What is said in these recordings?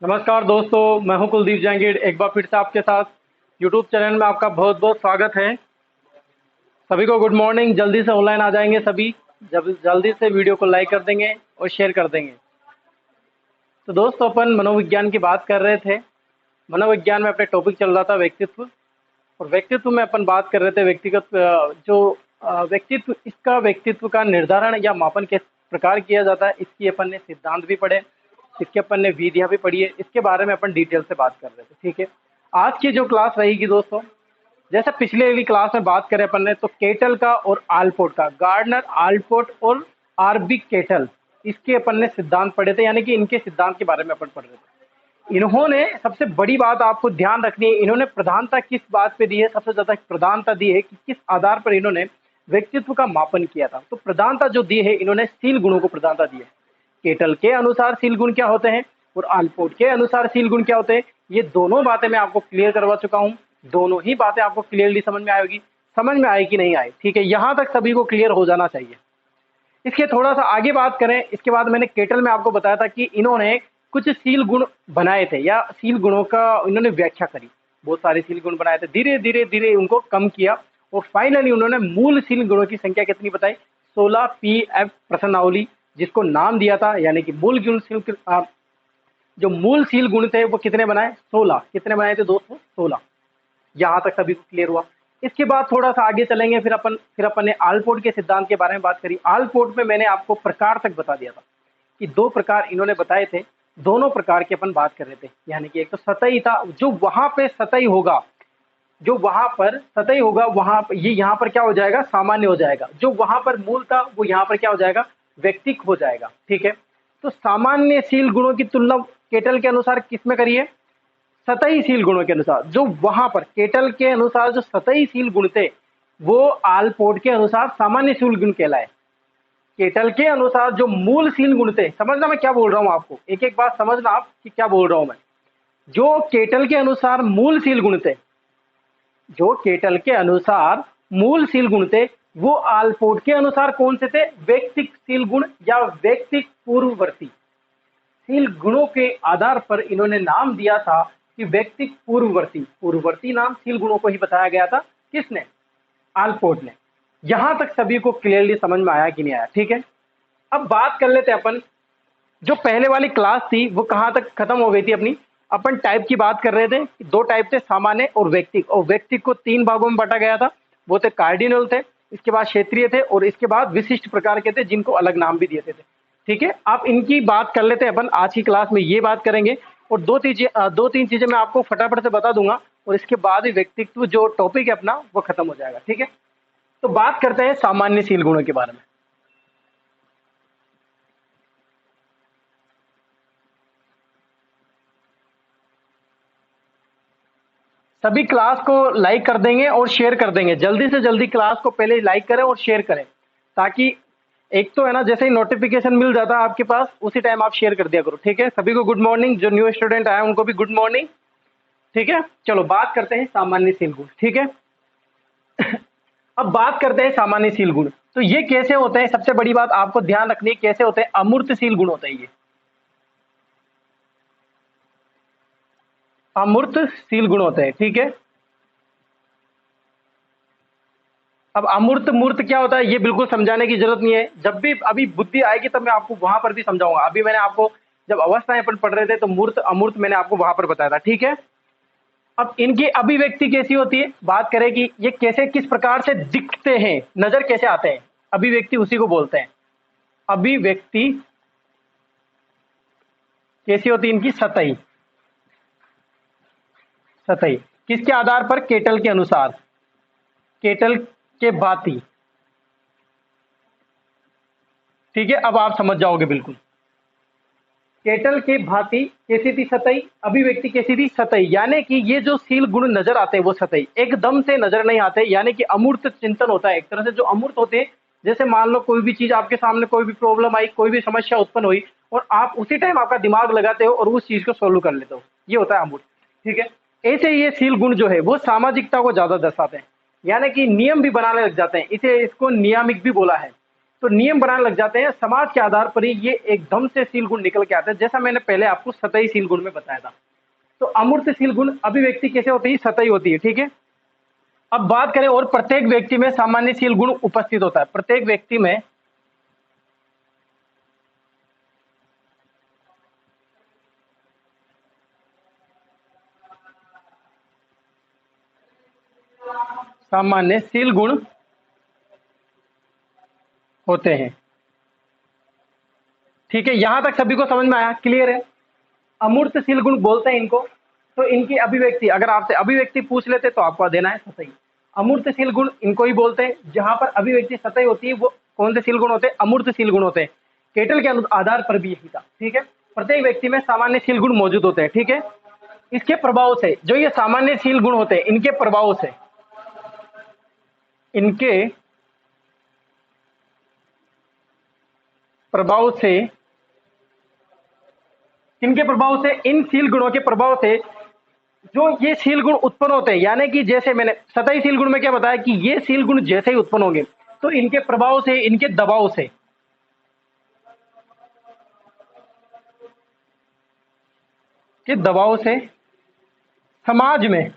नमस्कार दोस्तों, मैं हूं कुलदीप जहांगीर। एक बार फिर से आपके साथ यूट्यूब चैनल में आपका बहुत बहुत स्वागत है। सभी को गुड मॉर्निंग। जल्दी से ऑनलाइन आ जाएंगे सभी, जब जल्दी से वीडियो को लाइक कर देंगे और शेयर कर देंगे। तो दोस्तों, अपन मनोविज्ञान की बात कर रहे थे। मनोविज्ञान में अपने टॉपिक चल रहा था व्यक्तित्व, और व्यक्तित्व में अपन बात कर रहे थे व्यक्तिगत व्यक्तित्व, इसका व्यक्तित्व का निर्धारण या मापन किस प्रकार किया जाता है, इसकी अपन ने सिद्धांत भी पढ़े, इसके अपन ने विधियां भी पढ़ी है। इसके बारे में अपन डिटेल से बात कर रहे थे। ठीक है, आज की जो क्लास रहेगी दोस्तों, जैसे पिछले वाली क्लास में बात करें अपन ने, तो केटल का और आलपोर्ट का, गार्डनर आलपोर्ट और आरबी केटल, इसके अपन ने सिद्धांत पढ़े थे, यानी कि इनके सिद्धांत के बारे में अपन पढ़ रहे थे। इन्होंने सबसे बड़ी बात आपको ध्यान रखनी है, इन्होंने प्रधानता किस बात पे दी है, सबसे ज्यादा प्रधानता दी है कि किस आधार पर इन्होंने व्यक्तित्व का मापन किया था। तो प्रधानता जो दी है, इन्होंने शील गुणों को प्रधानता दी है। केटल के अनुसार शील गुण क्या होते हैं और आलपोर्ट के अनुसार शील गुण क्या होते हैं, ये दोनों बातें मैं आपको क्लियर करवा चुका हूं। दोनों ही बातें आपको क्लियरली समझ में आएगी। समझ में आए कि नहीं आए, ठीक है, यहां तक सभी को क्लियर हो जाना चाहिए। इसके थोड़ा सा आगे बात करें, इसके बाद मैंने केटल में आपको बताया था कि इन्होंने कुछ शील गुण बनाए थे, या शील गुणों का इन्होंने व्याख्या करी। बहुत सारे शील गुण बनाए थे, धीरे धीरे धीरे उनको कम किया, और फाइनली उन्होंने मूल शील गुणों की संख्या कितनी बताई, 16 PF प्रश्नावली, जिसको नाम दिया था, यानी कि मूल गुण जो मूल शील गुण थे वो कितने बनाए, 16। कितने बनाए थे दोस्तों, 16। यहां तक सभी को क्लियर हुआ। इसके बाद थोड़ा सा आगे चलेंगे, फिर अपन ने आलपोर्ट के सिद्धांत के बारे में बात करी। आलपोर्ट में मैंने आपको प्रकार तक बता दिया था कि दो प्रकार इन्होंने बताए थे, दोनों प्रकार की अपन बात कर रहे थे। यानी कि एक तो सतही था, जो वहां पे सतही होगा, जो वहां पर सतही होगा, वहां पर ये यहाँ पर क्या हो जाएगा, सामान्य हो जाएगा। जो वहां पर मूल था वो यहाँ पर क्या हो जाएगा, व्यक्तिक हो जाएगा। ठीक है, तो सामान्यशील गुणों की तुलना केटल के अनुसार किसमें करिए, सतहीशील गुणों के अनुसार। जो वहां पर केटल के अनुसार जो सतहीशील गुण थे, वो आलपोर्ट के अनुसार सामान्यशील गुण कहलाए। केटल के अनुसार जो मूलशील गुण थे, समझना मैं क्या बोल रहा हूं आपको, एक एक बात समझना आप कि क्या बोल रहा हूं मैं। जो केटल के अनुसार मूलशील गुण थे, जो केटल के अनुसार मूलशील गुण थे, वो आलपोर्ट के अनुसार कौन से थे, व्यक्तिशील गुण या व्यक्तिक पूर्ववर्ती शील गुणों के आधार पर इन्होंने नाम दिया था कि व्यक्तिक पूर्ववर्ती। पूर्ववर्ती नाम शील गुणों को ही बताया गया था, किसने, आलपोर्ट ने। यहां तक सभी को क्लियरली समझ में आया कि नहीं आया, ठीक है। अब बात कर लेते हैं अपन, जो पहले वाली क्लास थी वो कहां तक खत्म हो गई थी अपनी। अपन टाइप की बात कर रहे थे, दो टाइप थे, सामान्य और व्यक्तिक। और व्यक्तिक को तीन भागों में बांटा गया था, वो थे कार्डिनल थे, इसके बाद क्षेत्रीय थे, और इसके बाद विशिष्ट प्रकार के थे, जिनको अलग नाम भी दिए थे। ठीक है, आप इनकी बात कर लेते हैं अपन। आज की क्लास में ये बात करेंगे, और दो तीन चीजें मैं आपको फटाफट से बता दूंगा, और इसके बाद ही व्यक्तित्व जो टॉपिक है अपना वो खत्म हो जाएगा। ठीक है, तो बात करते हैं सामान्यशील गुणों के बारे में। सभी क्लास को लाइक कर देंगे और शेयर कर देंगे। जल्दी से जल्दी क्लास को पहले लाइक करें और शेयर करें, ताकि एक तो है ना, जैसे ही नोटिफिकेशन मिल जाता है आपके पास, उसी टाइम आप शेयर कर दिया करो। ठीक है, सभी को गुड मॉर्निंग। जो न्यू स्टूडेंट आए उनको भी गुड मॉर्निंग। ठीक है, चलो बात करते हैं सामान्यशील गुण। ठीक है, अब बात करते हैं सामान्यशील गुण। तो ये कैसे होते हैं, सबसे बड़ी बात आपको ध्यान रखनी है, कैसे होते हैं, अमूर्तशील गुण होते हैं ये। अमूर्तशील गुण होते हैं। ठीक है, अब अमूर्त मूर्त क्या होता है, ये बिल्कुल समझाने की जरूरत नहीं है। जब भी अभी बुद्धि आएगी तब मैं आपको वहां पर भी समझाऊंगा। अभी मैंने आपको जब अवस्थाएं अपन पढ़ रहे थे तो मूर्त अमूर्त मैंने आपको वहां पर बताया था। ठीक है, अब इनकी अभिव्यक्ति कैसी होती है, बात करें कि ये कैसे किस प्रकार से दिखते हैं, नजर कैसे आते हैं, अभिव्यक्ति उसी को बोलते हैं। अभिव्यक्ति कैसी होती है इनकी, सतही। सतही किसके आधार पर, केटल के अनुसार, केटल के भांति। ठीक है, अब आप समझ जाओगे बिल्कुल। केटल के भांति कैसी थी सतही, अभिव्यक्ति कैसी थी, सतही। यानी कि ये जो शील गुण नजर आते हैं वो सतही, एकदम से नजर नहीं आते। यानी कि अमूर्त चिंतन होता है एक तरह से। जो अमूर्त होते हैं, जैसे मान लो कोई भी चीज आपके सामने, कोई भी प्रॉब्लम आई, कोई भी समस्या उत्पन्न हुई, और आप उसी टाइम आपका दिमाग लगाते हो और उस चीज को सोल्व कर लेते हो, ये होता है अमूर्त। ठीक है, ऐसे ये शील गुण जो है वो सामाजिकता को ज्यादा दर्शाते हैं, यानी कि नियम भी बनाने लग जाते हैं। इसे इसको नियामिक भी बोला है। तो नियम बनाने लग जाते हैं, समाज के आधार पर ही ये एकदम से शील गुण निकल के आते हैं, जैसा मैंने पहले आपको सतही शील गुण में बताया था। तो अमूर्तशील गुण अभिव्यक्ति कैसे होती है, सतही होती है, ठीक है। अब बात करें और प्रत्येक व्यक्ति में सामान्यशील गुण उपस्थित होता है, प्रत्येक व्यक्ति में सामान्यशील गुण होते हैं, ठीक है। यहां तक सभी को समझ में आया, क्लियर है। अमूर्तशील गुण बोलते हैं इनको। तो इनकी अभिव्यक्ति, अगर आपसे अभिव्यक्ति पूछ लेते तो आपको देना है सतही। अमूर्तशील गुण इनको ही बोलते हैं, जहां पर अभिव्यक्ति सतही होती है वो कौन से शील गुण होते हैं, अमूर्तशील गुण होते हैं। केटल के आधार पर भी यही था, ठीक है। प्रत्येक व्यक्ति में सामान्यशील गुण मौजूद होते हैं, ठीक है। इसके प्रभाव से, जो ये सामान्यशील गुण होते हैं, इनके प्रभाव से, इनके प्रभाव से, इनके प्रभाव से, इन शील गुणों के प्रभाव से जो ये शील गुण उत्पन्न होते हैं, यानी कि जैसे मैंने सतही शील गुण में क्या बताया कि ये शील गुण जैसे ही उत्पन्न होंगे तो इनके प्रभाव से, इनके दबाव से, के दबाव से समाज में,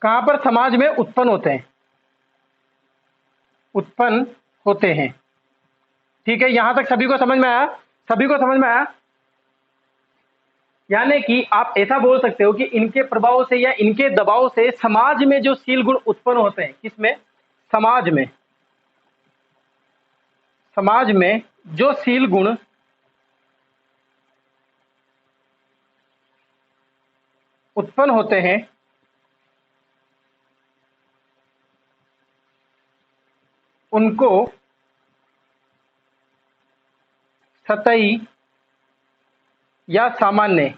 कहां पर, समाज में उत्पन्न होते हैं, उत्पन्न होते हैं, ठीक है। यहां तक सभी को समझ में आया, सभी को समझ में आया। यानी कि आप ऐसा बोल सकते हो कि इनके प्रभाव से या इनके दबाव से समाज में जो शील गुण उत्पन्न होते हैं, किसमें, समाज में, समाज में जो शील गुण उत्पन्न होते हैं उनको सतही या सामान्य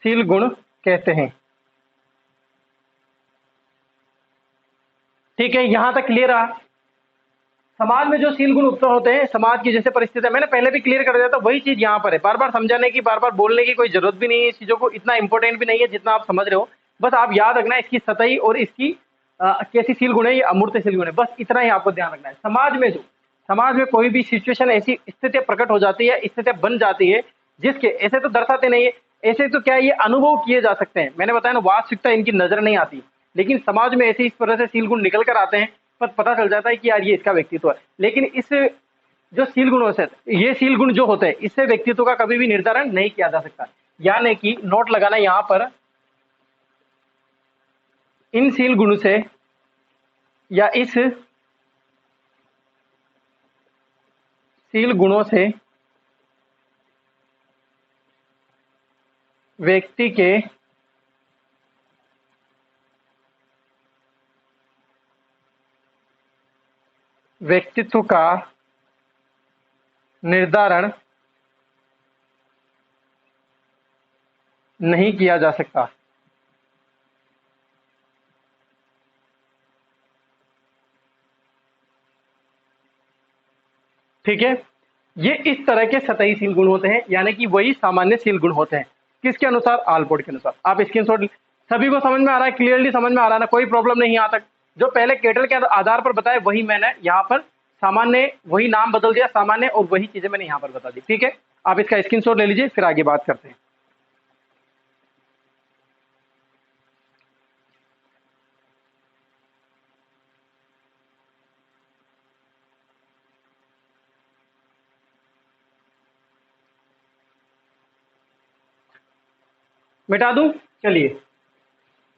शील गुण कहते हैं, ठीक है। यहां तक क्लियर रहा। समाज में जो शील गुण उत्पन्न होते हैं, समाज की जैसे परिस्थिति है, मैंने पहले भी क्लियर कर दिया था, वही चीज यहां पर है। बार बार समझाने की, बार बार बोलने की कोई जरूरत भी नहीं है, इस चीजों को इतना इंपॉर्टेंट भी नहीं है जितना आप समझ रहे हो। बस आप याद रखना इसकी सतही और इसकी कैसी शील गुण है, ये अमूर्त शील गुण है, बस इतना ही आपको ध्यान रखना है। समाज में जो, समाज में कोई भी सिचुएशन, ऐसी स्थिति प्रकट हो जाती है, स्थिति बन जाती है जिसके, ऐसे तो दर्शाते नहीं है, ऐसे तो क्या ये अनुभव किए जा सकते हैं। मैंने बताया ना, वास्तविकता इनकी नजर नहीं आती, लेकिन समाज में ऐसे इस तरह से शील गुण निकल कर आते हैं, पर पता चल जाता है कि यार ये इसका व्यक्तित्व है। लेकिन इस जो शील गुणों से, ये शील गुण जो होते हैं, इससे व्यक्तित्व का कभी भी निर्धारण नहीं किया जा सकता। यानी कि नोट लगाना यहां पर, इन शील गुण से या इस शील गुणों से व्यक्ति के व्यक्तित्व का निर्धारण नहीं किया जा सकता, ठीक है। ये इस तरह के सतही शील गुण होते हैं, यानी कि वही सामान्य शील गुण होते हैं, किसके अनुसार, आलपोर्ट के अनुसार। आप स्क्रीनशॉट, सभी को समझ में आ रहा है, क्लियरली समझ में आ रहा है ना, कोई प्रॉब्लम नहीं यहाँ तक। जो पहले केटल के आधार पर बताया वही मैंने यहाँ पर सामान्य, वही नाम बदल दिया सामान्य, और वही चीजें मैंने यहाँ पर बता दी, ठीक है। आप इसका स्क्रीनशॉट ले लीजिए, फिर आगे बात करते हैं। मिटा दूं, चलिए।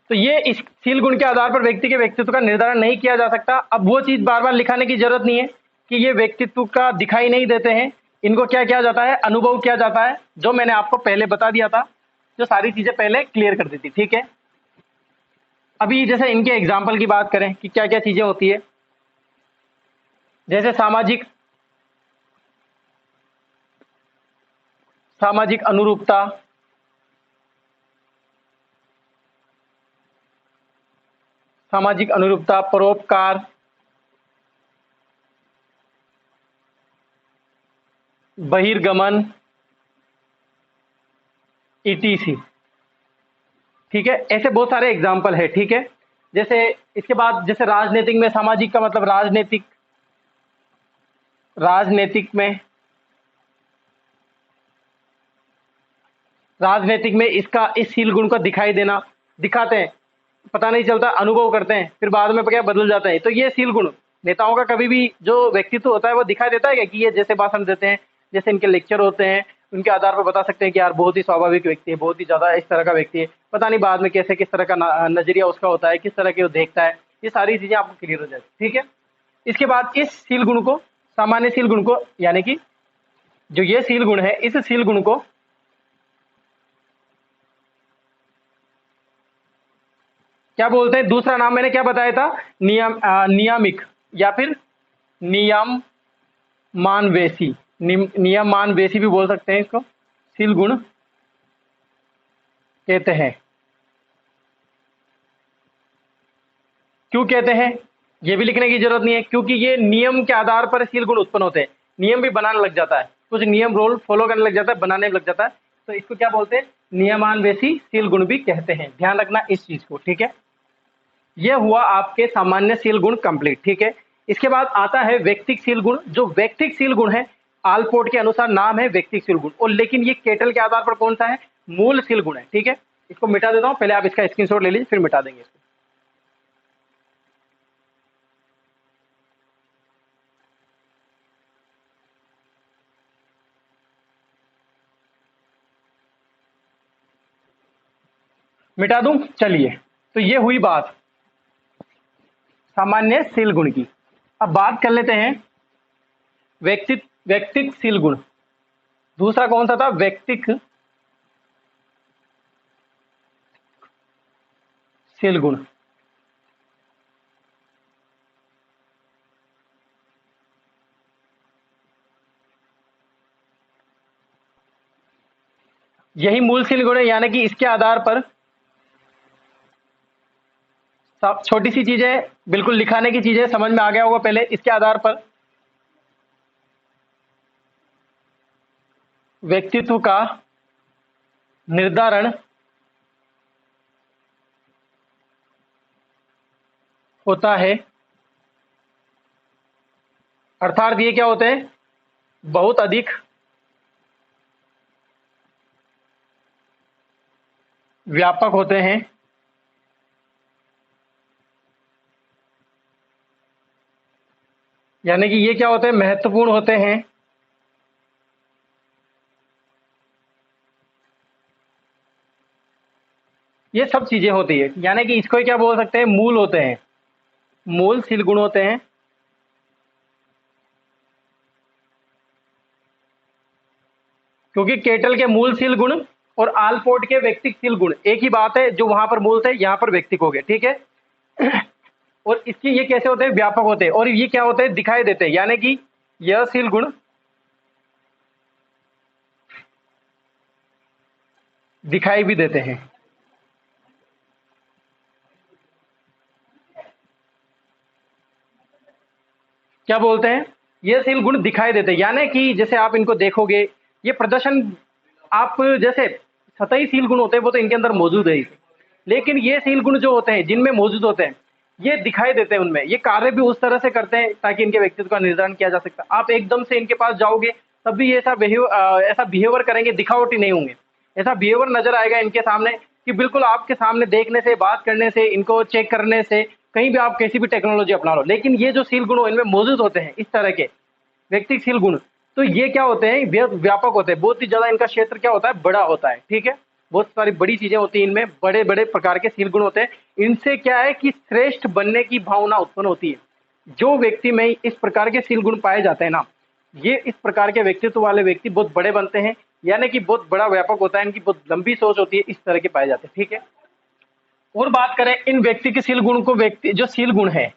तो ये इस शील गुण के आधार पर व्यक्ति के व्यक्तित्व का निर्धारण नहीं किया जा सकता। अब वो चीज बार बार लिखाने की जरूरत नहीं है कि ये व्यक्तित्व का दिखाई नहीं देते हैं, इनको क्या किया जाता है, अनुभव किया जाता है, जो मैंने आपको पहले बता दिया था, जो सारी चीजें पहले क्लियर कर दी थी, ठीक है। अभी जैसे इनके एग्जाम्पल की बात करें कि क्या क्या चीजें होती है, जैसे सामाजिक, सामाजिक अनुरूपता, सामाजिक अनुरूपता, परोपकार, बहिर्गमन, ईटीसी, ठीक है, ऐसे बहुत सारे एग्जाम्पल है। ठीक है, जैसे इसके बाद जैसे राजनीतिक में सामाजिक का मतलब राजनीतिक, राजनीतिक में राजनीतिक में इसका इस शील गुण का दिखाई देना, दिखाते हैं, पता नहीं चलता, अनुभव करते हैं, फिर बाद में क्या बदल जाता है। तो ये शील गुण नेताओं का कभी भी जो व्यक्तित्व होता है वो दिखाई देता है क्या, कि ये जैसे भाषण देते हैं, जैसे इनके लेक्चर होते हैं, उनके आधार पर बता सकते हैं कि यार बहुत ही स्वाभाविक व्यक्ति है, बहुत ही ज्यादा इस तरह का व्यक्ति है। पता नहीं बाद में कैसे किस तरह का नजरिया उसका होता है, किस तरह के वो देखता है, ये सारी चीजें आपको क्लियर हो जाएगी। ठीक है, इसके बाद इस शील गुण को, सामान्य शील गुण को, यानी कि जो ये शील गुण है, इस शील गुण को क्या बोलते हैं, दूसरा नाम मैंने क्या बताया था, नियामिक या फिर नियम मानवेसी, नियम मानवेसी भी बोल सकते हैं इसको, शील गुण कहते हैं। क्यों कहते हैं, ये भी लिखने की जरूरत नहीं है, क्योंकि ये नियम के आधार पर शील गुण उत्पन्न होते हैं। नियम भी बनाने लग जाता है, कुछ नियम रोल फॉलो करने लग जाता है, बनाने लग जाता है, तो इसको क्या बोलते हैं, नियमान्वेषी शील गुण भी कहते हैं। ध्यान रखना इस चीज को। ठीक है, यह हुआ आपके सामान्य शील गुण कंप्लीट। ठीक है, इसके बाद आता है व्यक्तिक शील गुण। जो व्यक्तिक शील गुण है, आलपोर्ट के अनुसार नाम है व्यक्तिक शील गुण, और लेकिन ये केटल के आधार पर कौन सा है, मूल शील गुण है। ठीक है, इसको मिटा देता हूं, पहले आप इसका स्क्रीनशॉट ले लीजिए, फिर मिटा देंगे इसको। मिटा दूं, चलिए। तो ये हुई बात सामान्य शील गुण की। अब बात कर लेते हैं व्यक्तिक शील गुण। दूसरा कौन सा था, व्यक्तिक शील गुण। यही मूल शील गुण है, यानी कि इसके आधार पर छोटी सी चीजें, बिल्कुल लिखाने की चीजें समझ में आ गया होगा पहले। इसके आधार पर व्यक्तित्व का निर्धारण होता है, अर्थात ये क्या होते हैं, बहुत अधिक व्यापक होते हैं, यानी कि ये क्या होते हैं, महत्वपूर्ण होते हैं, ये सब चीजें होती है। यानी कि इसको क्या बोल सकते हैं, मूल होते हैं, मूल शील गुण होते हैं। क्योंकि केटल के मूल शील गुण और आलपोर्ट के व्यक्तिक शील गुण एक ही बात है, जो वहां पर मूल थे यहां पर व्यक्तिक हो गए। ठीक है, और इसकी ये कैसे होते हैं, व्यापक होते हैं, और ये क्या होते हैं, दिखाई देते हैं, यानी कि यह शील गुण दिखाई भी देते हैं। क्या बोलते हैं, ये शील गुण दिखाई देते हैं, यानी कि जैसे आप इनको देखोगे, ये प्रदर्शन, आप जैसे सतही शील गुण होते हैं वो तो इनके अंदर मौजूद है ही, लेकिन ये शील गुण जो होते हैं जिनमें मौजूद होते हैं, ये दिखाई देते हैं, उनमें ये कार्य भी उस तरह से करते हैं ताकि इनके व्यक्तित्व का निर्धारण किया जा सकता है। आप एकदम से इनके पास जाओगे तब भी ऐसा बिहेवियर करेंगे, दिखावटी नहीं होंगे, ऐसा बिहेवियर नजर आएगा इनके सामने कि बिल्कुल आपके सामने देखने से, बात करने से, इनको चेक करने से, कहीं भी आप कैसी भी टेक्नोलॉजी अपना लो, लेकिन ये जो शील गुण इनमें मौजूद होते हैं, इस तरह के व्यक्तिक शील गुण, तो ये क्या होते हैं, व्यापक होते हैं, बहुत ही ज्यादा इनका क्षेत्र क्या होता है, बड़ा होता है। ठीक है, बहुत सारी बड़ी चीजें होती हैं इनमें, बड़े बड़े प्रकार के शील गुण होते हैं। इनसे क्या है कि श्रेष्ठ बनने की भावना उत्पन्न होती है। जो व्यक्ति में इस प्रकार के शील गुण पाए जाते हैं ना, ये इस प्रकार के व्यक्तित्व वाले व्यक्ति बहुत बड़े बनते हैं, यानी कि बहुत बड़ा व्यापक होता है, इनकी बहुत लंबी सोच होती है, इस तरह के पाए जाते हैं। ठीक है, और बात करें इन व्यक्ति के शील गुण को, व्यक्ति जो शील गुण है,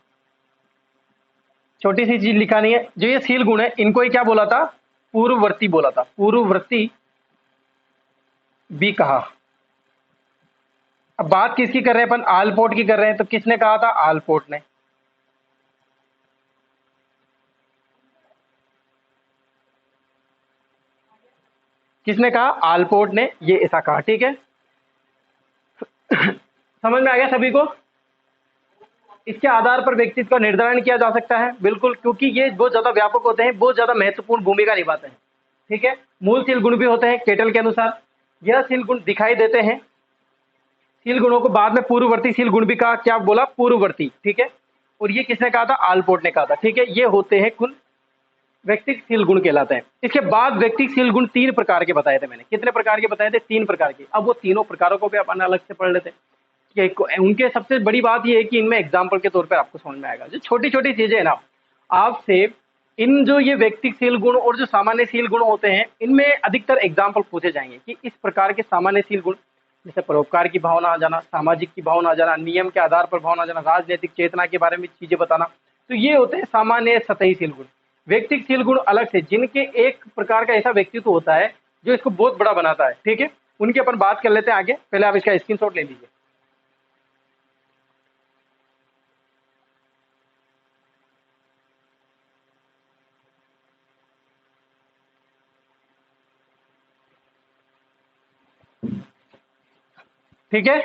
छोटी सी चीज लिखानी है, जो ये शील गुण है इनको ही क्या बोला था, पूर्ववर्ती बोला था, पूर्ववर्ती भी कहा। अब बात किसकी कर रहे हैं अपन, आलपोर्ट की कर रहे हैं, तो किसने कहा था, आलपोर्ट ने। किसने कहा, आलपोर्ट ने ये ऐसा कहा। ठीक है, समझ में आ गया सभी को? इसके आधार पर व्यक्तित्व का निर्धारण किया जा सकता है, बिल्कुल, क्योंकि ये बहुत ज्यादा व्यापक होते हैं, बहुत ज्यादा महत्वपूर्ण भूमिका निभाते हैं। ठीक है, मूल शील गुण भी होते हैं केटल के अनुसार। यह शील गुण दिखाई देते हैं, शील गुणों को बाद में पूर्ववर्ती शील गुण भी कहा। क्या बोला? पूर्ववर्ती। ठीक है, और ये किसने कहा था? आलपोर्ट ने कहा था। ठीक है, ये होते हैं कुल व्यक्तिक शील गुण कहलाते हैं। इसके बाद व्यक्तिक शील गुण 3 प्रकार के बताए थे मैंने। कितने प्रकार के बताए थे? 3 प्रकार के। अब वो तीनों प्रकारों को भी अपन अलग से पढ़ लेते हैं। उनके सबसे बड़ी बात यह है कि इनमें एग्जाम्पल के तौर पर आपको समझ में आएगा। जो छोटी छोटी चीजें है ना, आपसे इन जो ये व्यक्तिक शील गुण और जो सामान्य शील गुण होते हैं, इनमें अधिकतर एग्जाम्पल पूछे जाएंगे कि इस प्रकार के सामान्य शील गुण, जैसे परोपकार की भावना आ जाना, सामाजिक की भावना आ जाना, नियम के आधार पर भावना आ जाना, राजनीतिक चेतना के बारे में चीजें बताना, तो ये होते हैं सामान्य सतही शील गुण। व्यक्तिक शील गुण अलग से, जिनके एक प्रकार का ऐसा व्यक्तित्व होता है जो इसको बहुत बड़ा बनाता है। ठीक है, उनकी अपन बात कर लेते हैं आगे। पहले आप इसका स्क्रीनशॉट ले लीजिए। ठीक है,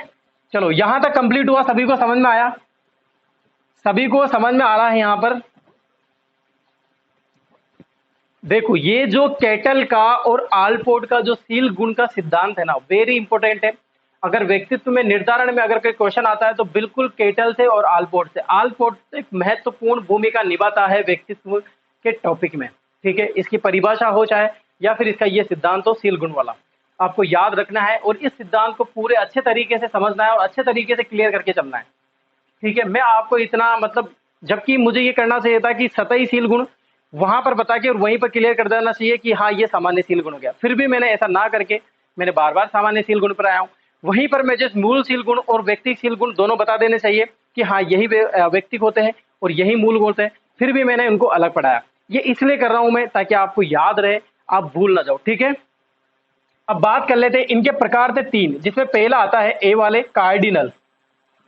चलो यहां तक कंप्लीट हुआ, सभी को समझ में आया? सभी को समझ में आ रहा है यहां पर? देखो, ये जो केटल का और आलपोर्ट का जो शील गुण का सिद्धांत है ना, वेरी इंपॉर्टेंट है। अगर व्यक्तित्व में निर्धारण में अगर कोई क्वेश्चन आता है तो बिल्कुल केटल से और आलपोर्ट से। आलपोर्ट एक महत्वपूर्ण भूमिका निभाता है व्यक्तित्व के टॉपिक में। ठीक है, इसकी परिभाषा हो चाहे या फिर इसका ये सिद्धांत हो शील गुण वाला, आपको याद रखना है और इस सिद्धांत को पूरे अच्छे तरीके से समझना है और अच्छे तरीके से क्लियर करके चलना है। ठीक है, मैं आपको इतना मतलब, जबकि मुझे ये करना चाहिए था कि सतही शील गुण वहां पर बता के और वहीं पर क्लियर कर देना चाहिए कि हाँ ये सामान्य शील गुण हो गया, फिर भी मैंने ऐसा ना करके मैंने बार बार सामान्य शील गुण पर आया हूँ। वहीं पर मैं जिस मूल शील गुण और व्यक्तिक शील गुण दोनों बता देने चाहिए कि हाँ यही व्यक्तिक होते हैं और यही मूल गुण होते हैं, फिर भी मैंने उनको अलग पढ़ाया। ये इसलिए कर रहा हूं मैं ताकि आपको याद रहे, आप भूल ना जाओ। ठीक है, अब बात कर लेते हैं। इनके प्रकार थे 3, जिसमें पहला आता है ए वाले कार्डिनल,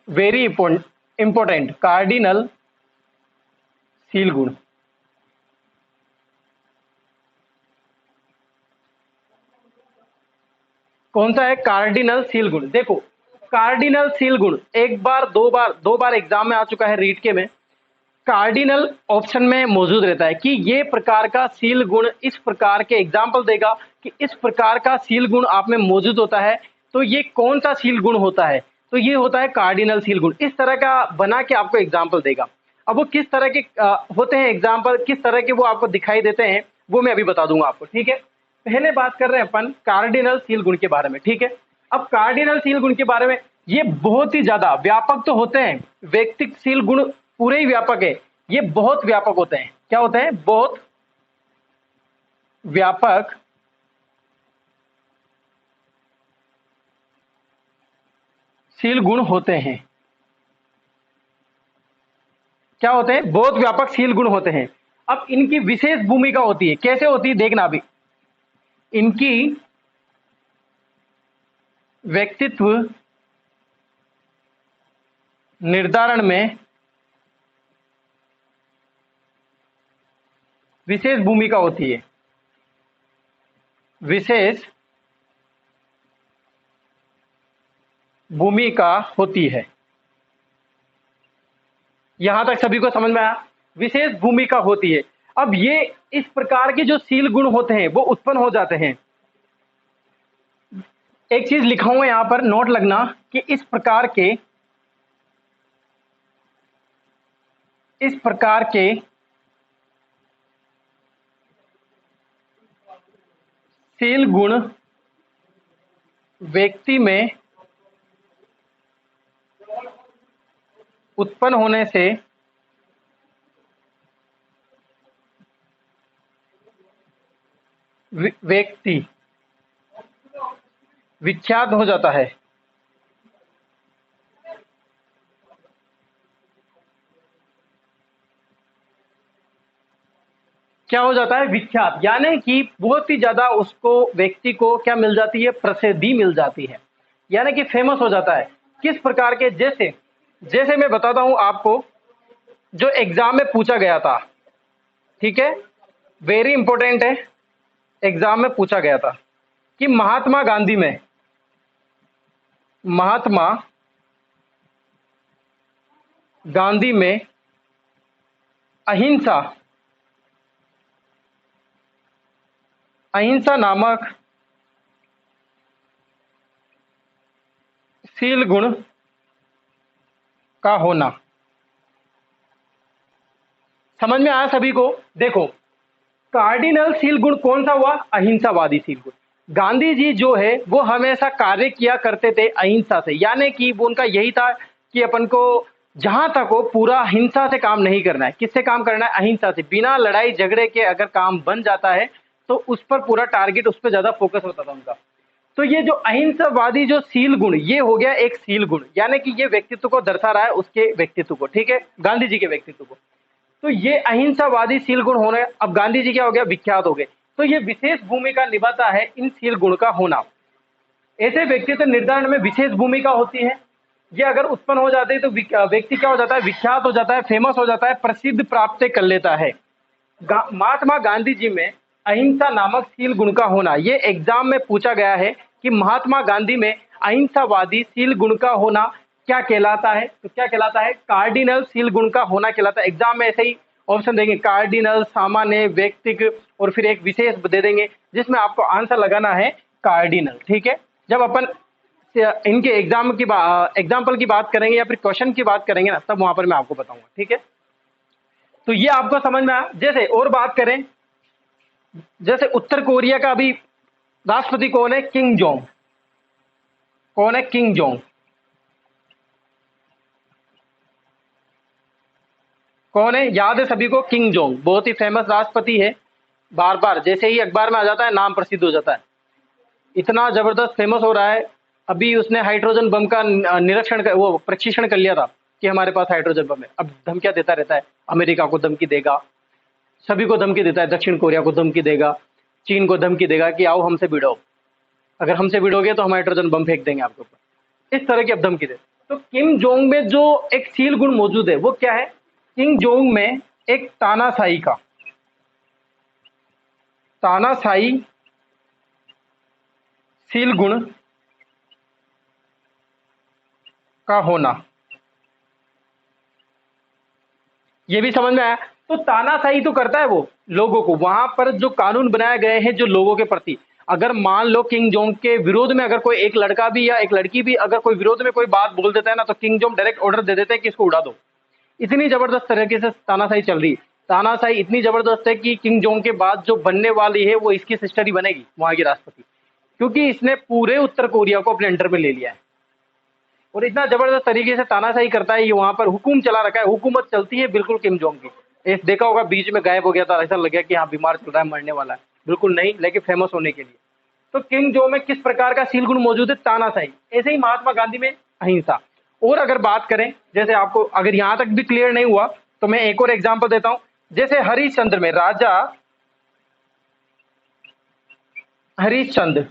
वेरी इंपॉर्टेंट, कार्डिनल शील गुण। कौन सा है? कार्डिनल शील गुण। देखो, कार्डिनल शील गुण एक बार दो बार एग्जाम में आ चुका है, रीट के में। कार्डिनल ऑप्शन में मौजूद रहता है कि ये प्रकार का शील गुण, इस प्रकार के एग्जाम्पल देगा कि इस प्रकार का शील गुण आप में मौजूद होता है, तो ये कौन सा शील गुण होता है? तो ये होता है कार्डिनल शील गुण। इस तरह का बना के आपको एग्जाम्पल देगा। अब वो किस तरह के होते हैं एग्जाम्पल, किस तरह के वो आपको दिखाई देते हैं, वो मैं अभी बता दूंगा आपको। ठीक है, पहले बात कर रहे हैं अपन कार्डिनल शील गुण के बारे में। ठीक है, अब कार्डिनल शील गुण के बारे में, ये बहुत ही ज्यादा व्यापक तो होते हैं, व्यक्तिक शील गुण पूरे ही व्यापक है, ये बहुत व्यापक होते हैं। क्या होते हैं? बहुत व्यापक शील गुण होते हैं। क्या होते हैं? बहुत व्यापक शील गुण होते हैं। अब इनकी विशेष भूमिका होती है, कैसे होती है देखना। अभी इनकी व्यक्तित्व निर्धारण में विशेष भूमिका होती है, विशेष भूमिका होती है। यहां तक सभी को समझ में आया? विशेष भूमिका होती है। अब ये इस प्रकार के जो शील गुण होते हैं वो उत्पन्न हो जाते हैं। एक चीज लिखा हुआ है यहां पर, नोट लगना कि इस प्रकार के शील गुण व्यक्ति में उत्पन्न होने से व्यक्ति विख्यात हो जाता है। क्या हो जाता है? विख्यात, यानी कि बहुत ही ज्यादा उसको, व्यक्ति को क्या मिल जाती है? प्रसिद्धि मिल जाती है, यानी कि फेमस हो जाता है। किस प्रकार के? जैसे जैसे मैं बताता हूं आपको, जो एग्जाम में पूछा गया था। ठीक है, वेरी इंपॉर्टेंट है, एग्जाम में पूछा गया था कि महात्मा गांधी में अहिंसा अहिंसा नामक शील गुण का होना। समझ में आया सभी को? देखो, कार्डिनल शील गुण कौन सा हुआ? अहिंसावादी शील गुण। गांधी जी जो है वो हमेशा कार्य किया करते थे अहिंसा से, यानी कि वो उनका यही था कि अपन को जहां तक हो पूरा हिंसा से काम नहीं करना है। किससे काम करना है? अहिंसा से। बिना लड़ाई झगड़े के अगर काम बन जाता है तो उस पर पूरा टारगेट, उस पर ज्यादा फोकस होता था उनका। तो ये जो अहिंसावादी जो शील गुण, ये हो गया एक शील गुण, यानी कि ये व्यक्तित्व को दर्शा रहा है, उसके व्यक्तित्व को, ठीक है, गांधी जी के व्यक्तित्व को। तो ये अहिंसावादी शील गुण होने, अब गांधी जी क्या हो गया? विख्यात हो गए। तो ये विशेष भूमिका निभाता है इन शील गुण का होना। ऐसे व्यक्तित्व निर्धारण में विशेष भूमिका होती है। ये अगर उत्पन्न हो जाते हैं तो व्यक्ति क्या हो जाता है? विख्यात हो जाता है, फेमस हो जाता है, प्रसिद्ध प्राप्त कर लेता है। महात्मा गांधी जी में अहिंसा नामक शील गुण का होना, ये एग्जाम में पूछा गया है कि महात्मा गांधी में अहिंसावादी शील गुण का होना क्या कहलाता है? तो क्या कहलाता है? कार्डिनल शील गुण का होना कहलाता है। एग्जाम में ऐसे ही ऑप्शन देंगे, कार्डिनल, सामान्य, व्यक्तिक और फिर एक विशेष दे देंगे, जिसमें आपको आंसर लगाना है कार्डिनल। ठीक है, जब अपन इनके एग्जाम्पल की बात करेंगे या फिर क्वेश्चन की बात करेंगे ना, तब वहां पर मैं आपको बताऊंगा। ठीक है, तो ये आपको समझ में आया। जैसे और बात करें, जैसे उत्तर कोरिया का अभी राष्ट्रपति कौन है? Kim Jong. कौन है? Kim Jong. कौन है? याद है सभी को? किम जोंग बहुत ही फेमस राष्ट्रपति है। बार बार जैसे ही अखबार में आ जाता है नाम प्रसिद्ध हो जाता है, इतना जबरदस्त फेमस हो रहा है। अभी उसने हाइड्रोजन बम का निरीक्षण वो प्रशिक्षण कर लिया था कि हमारे पास हाइड्रोजन बम है। अब धमकियां देता रहता है, अमेरिका को धमकी देगा, सभी को धमकी देता है, दक्षिण कोरिया को धमकी देगा, चीन को धमकी देगा कि आओ हमसे भिड़ो, अगर हमसे भिड़ोगे तो हम हाइड्रोजन बम फेंक देंगे आपके ऊपर। इस तरह की अब धमकी दे। तो किम जोंग में जो एक शील गुण मौजूद है वो क्या है? किम जोंग में एक तानाशाही शील गुण का होना, ये भी समझ में आया। तो तानाशाही तो करता है वो लोगों को, वहां पर जो कानून बनाए गए हैं जो लोगों के प्रति, अगर मान लो किंग जोंग के विरोध में अगर कोई एक लड़का भी या एक लड़की भी अगर कोई विरोध में कोई बात बोल देता है ना, तो किंग जोंग डायरेक्ट ऑर्डर दे देते हैं कि इसको उड़ा दो। इतनी जबरदस्त तरीके से तानाशाही चल रही। तानाशाही इतनी जबरदस्त है कि किंग जोंग के बाद जो बनने वाली है वो इसकी सिस्टर ही बनेगी वहां की राष्ट्रपति, क्योंकि इसने पूरे उत्तर कोरिया को अपने अंडर में ले लिया है और इतना जबरदस्त तरीके से तानाशाही करता है। ये वहां पर हुकूम चला रखा है, हुकूमत चलती है बिल्कुल किम जोंग की। देखा होगा बीच में गायब हो गया था, ऐसा लग गया कि हाँ बीमार चल रहा है, मरने वाला है, बिल्कुल नहीं, लेकिन फेमस होने के लिए। तो किम जोंग में किस प्रकार का शील गुण मौजूद है? तानाशाही। ऐसे ही महात्मा गांधी में अहिंसा। और अगर बात करें, जैसे आपको अगर यहां तक भी क्लियर नहीं हुआ तो मैं एक और एग्जाम्पल देता हूं। जैसे हरिश्चंद्र में हरिश्चंद्र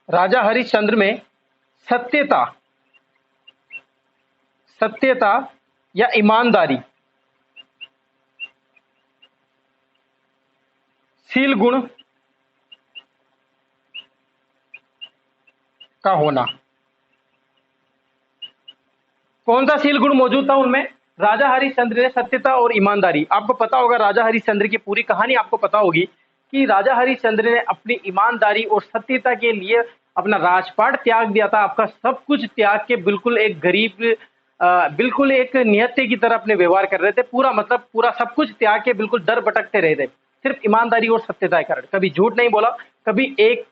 राजा हरिश्चंद्र में सत्यता सत्यता या ईमानदारी शील गुण का होना, कौन सा शील गुण मौजूद था उनमें? राजा हरिश्चंद्र ने सत्यता और ईमानदारी। आपको पता होगा राजा हरिश्चंद्र की पूरी कहानी आपको पता होगी कि राजा हरिश्चंद्र ने अपनी ईमानदारी और सत्यता के लिए अपना राजपाट त्याग दिया था, आपका सब कुछ त्याग के बिल्कुल एक गरीब बिल्कुल एक निहत्थे की तरह अपने व्यवहार कर रहे थे। पूरा मतलब पूरा सब कुछ त्याग के बिल्कुल दर भटकते रहे थे, सिर्फ ईमानदारी और सत्यता के कारण। कभी झूठ नहीं बोला, कभी एक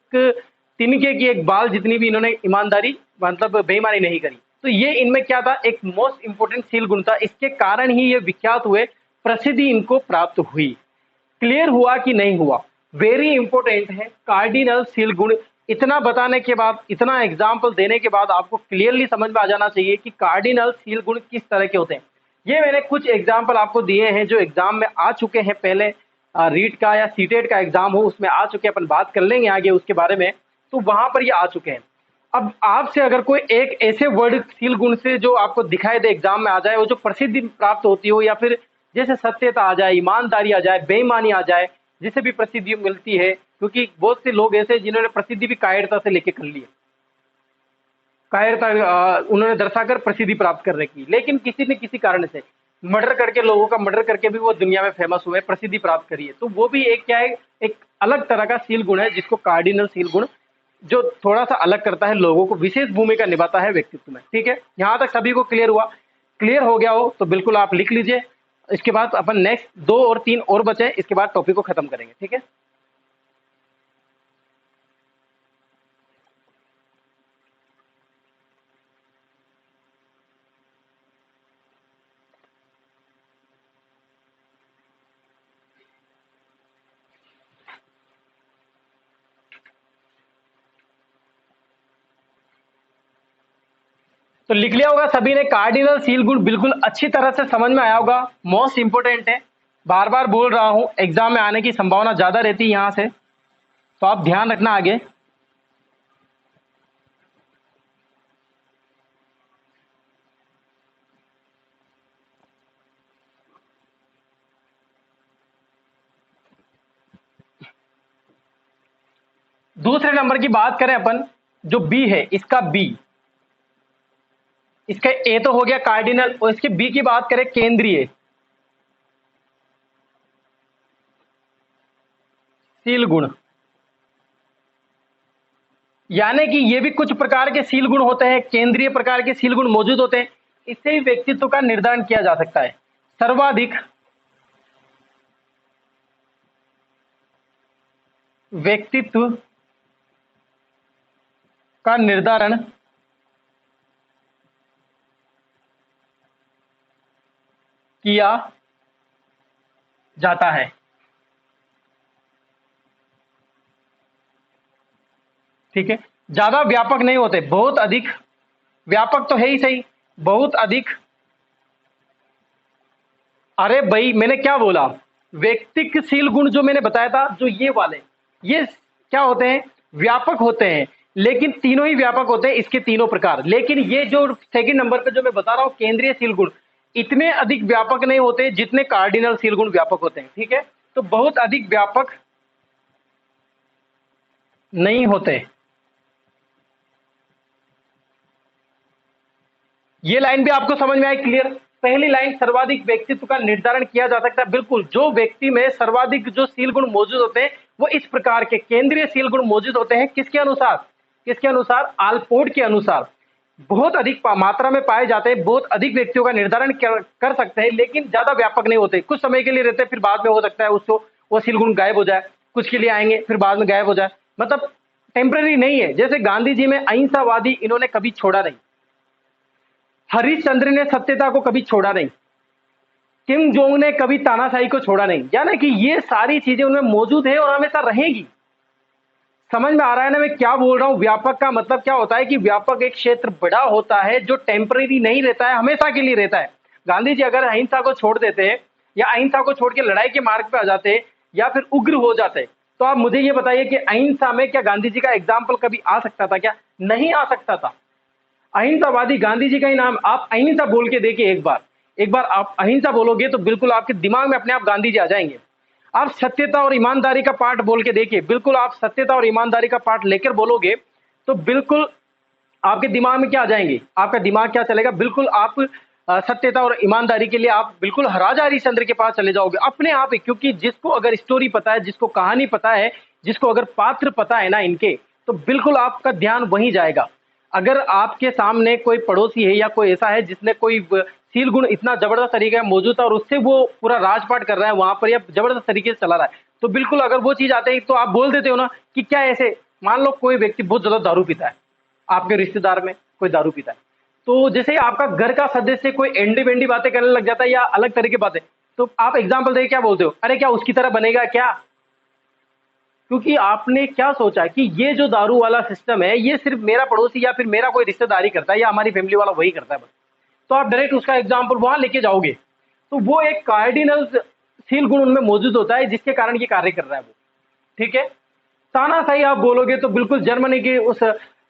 तिनके की एक बाल जितनी भी इन्होंने ईमानदारी मतलब बेईमानी नहीं करी। तो ये इनमें क्या था? एक मोस्ट इंपोर्टेंट शील गुण था, इसके कारण ही ये विख्यात हुए, प्रसिद्धि इनको प्राप्त हुई। क्लियर हुआ कि नहीं हुआ? वेरी इंपॉर्टेंट है कार्डिनल शील गुण। इतना बताने के बाद, इतना एग्जाम्पल देने के बाद आपको क्लियरली समझ में आ जाना चाहिए कि कार्डिनल शील गुण किस तरह के होते हैं। ये मैंने कुछ एग्जाम्पल आपको दिए हैं जो एग्जाम में आ चुके हैं, पहले रीट का या सीटेट का एग्जाम हो उसमें आ चुके हैं, अपन बात कर लेंगे आगे उसके बारे में। तो वहां पर ये आ चुके हैं। अब आपसे अगर कोई एक ऐसे वर्ड शील गुण से जो आपको दिखाई दे एग्जाम में आ जाए, वो जो प्रसिद्धि प्राप्त होती हो, या फिर जैसे सत्यता आ जाए, ईमानदारी आ जाए, बेईमानी आ जाए, जिसे भी प्रसिद्धि मिलती है, क्योंकि बहुत से लोग ऐसे जिन्होंने प्रसिद्धि भी कायरता से लेके कर ली है। कायरता उन्होंने दर्शाकर प्रसिद्धि प्राप्त कर रखी, लेकिन किसी न किसी कारण से मर्डर करके, लोगों का मर्डर करके भी वो दुनिया में फेमस हुए, प्रसिद्धि प्राप्त करी है। तो वो भी एक क्या है, एक अलग तरह का सील गुण है, जिसको कार्डिनल सील गुण, जो थोड़ा सा अलग करता है, लोगों को विशेष भूमिका निभाता है व्यक्तित्व में। ठीक है, यहाँ तक सभी को क्लियर हुआ? क्लियर हो गया हो तो बिल्कुल आप लिख लीजिए। इसके बाद अपन नेक्स्ट 2 और 3 और बचे, इसके बाद टॉपिक को खत्म करेंगे। ठीक है, तो लिख लिया होगा सभी ने। कार्डिनल सील गुण बिल्कुल अच्छी तरह से समझ में आया होगा। मोस्ट इंपोर्टेंट है, बार बार बोल रहा हूं, एग्जाम में आने की संभावना ज्यादा रहती है यहां से, तो आप ध्यान रखना आगे। दूसरे नंबर की बात करें अपन, जो बी है, इसका बी, इसका ए तो हो गया कार्डिनल, और इसके बी की बात करें, केंद्रीय सील गुण। यानी कि ये भी कुछ प्रकार के सील गुण होते हैं, केंद्रीय प्रकार के सील गुण मौजूद होते हैं। इससे ही व्यक्तित्व का निर्धारण किया जा सकता है। सर्वाधिक व्यक्तित्व का निर्धारण किया जाता है। ठीक है, ज्यादा व्यापक नहीं होते, बहुत अधिक व्यापक तो है ही सही, बहुत अधिक। अरे भाई मैंने क्या बोला, व्यक्तिशील गुण जो मैंने बताया था, जो ये वाले, ये क्या होते हैं, व्यापक होते हैं, लेकिन तीनों ही व्यापक होते हैं, इसके तीनों प्रकार। लेकिन ये जो सेकंड नंबर पे जो मैं बता रहा हूं, केंद्रीय सील गुण, इतने अधिक व्यापक नहीं होते जितने कार्डिनल सील गुण व्यापक होते हैं। ठीक है, तो बहुत अधिक व्यापक नहीं होते। ये लाइन भी आपको समझ में आई? क्लियर? पहली लाइन, सर्वाधिक व्यक्तित्व का निर्धारण किया जा सकता है। बिल्कुल, जो व्यक्ति में सर्वाधिक जो सील गुण मौजूद होते हैं, वो इस प्रकार के केंद्रीय सील गुण मौजूद होते हैं। किसके अनुसार? किसके अनुसार? आलपोर्ट के अनुसार। बहुत अधिक मात्रा में पाए जाते हैं, बहुत अधिक व्यक्तियों का निर्धारण कर सकते हैं, लेकिन ज्यादा व्यापक नहीं होते। कुछ समय के लिए रहते हैं, फिर बाद में हो सकता है उसको वो सील गुण गायब हो जाए, कुछ के लिए आएंगे फिर बाद में गायब हो जाए, मतलब टेम्पररी नहीं है। जैसे गांधी जी में अहिंसावादी, इन्होंने कभी छोड़ा नहीं। हरिश्चंद्र ने सत्यता को कभी छोड़ा नहीं। किम जोंग ने कभी तानाशाही को छोड़ा नहीं। यानी कि ये सारी चीजें उनमें मौजूद है और हमेशा रहेगी। समझ में आ रहा है ना मैं क्या बोल रहा हूं? व्यापक का मतलब क्या होता है कि व्यापक एक क्षेत्र बड़ा होता है, जो टेम्पररी नहीं रहता है, हमेशा के लिए रहता है। गांधी जी अगर अहिंसा को छोड़ देते या अहिंसा को छोड़ के लड़ाई के मार्ग पे आ जाते या फिर उग्र हो जाते, तो आप मुझे ये बताइए कि अहिंसा में क्या गांधी जी का एग्जाम्पल कभी आ सकता था? क्या नहीं आ सकता था? अहिंसावादी गांधी जी का ही नाम। आप अहिंसा बोल के देखिए एक बार आप अहिंसा बोलोगे तो बिल्कुल आपके दिमाग में अपने आप गांधी जी आ जाएंगे। आप सत्यता और ईमानदारी का पाठ बोल के देखिए, बिल्कुल आप सत्यता और ईमानदारी का पाठ लेकर बोलोगे तो बिल्कुल आपके दिमाग में क्या आ जाएंगे, आपका दिमाग क्या चलेगा, बिल्कुल आप सत्यता और ईमानदारी के लिए आप बिल्कुल राजा हरिश्चंद्र के पास चले जाओगे अपने आप ही। क्योंकि जिसको अगर स्टोरी पता है, जिसको कहानी पता है, जिसको अगर पात्र पता है ना इनके, तो बिल्कुल आपका ध्यान वहीं जाएगा। अगर आपके सामने कोई पड़ोसी है या कोई ऐसा है जिसने कोई सील गुण इतना जबरदस्त तरीके में मौजूद था और उससे वो पूरा राजपाट कर रहा है वहां पर या जबरदस्त तरीके से चला रहा है, तो बिल्कुल अगर वो चीज आते हैं तो आप बोल देते हो ना कि क्या ऐसे, मान लो कोई व्यक्ति बहुत ज्यादा दारू पीता है, आपके रिश्तेदार में कोई दारू पीता है, तो जैसे आपका घर का सदस्य कोई एंडी वेंडी बातें करने लग जाता है या अलग तरह की बातें, तो आप एग्जाम्पल देके क्या बोलते हो, अरे क्या उसकी तरह बनेगा क्या? क्योंकि आपने क्या सोचा कि ये जो दारू वाला सिस्टम है ये सिर्फ मेरा पड़ोसी या फिर मेरा कोई रिश्तेदारी करता है या हमारी फैमिली वाला वही करता है बस, तो आप डायरेक्ट उसका एग्जाम्पल वहां लेके जाओगे। तो वो एक कार्डिनल सील गुण उनमें मौजूद होता है जिसके कारण ये कार्य कर रहा है वो। ठीक है, तानाशाही आप बोलोगे तो बिल्कुल जर्मनी के उस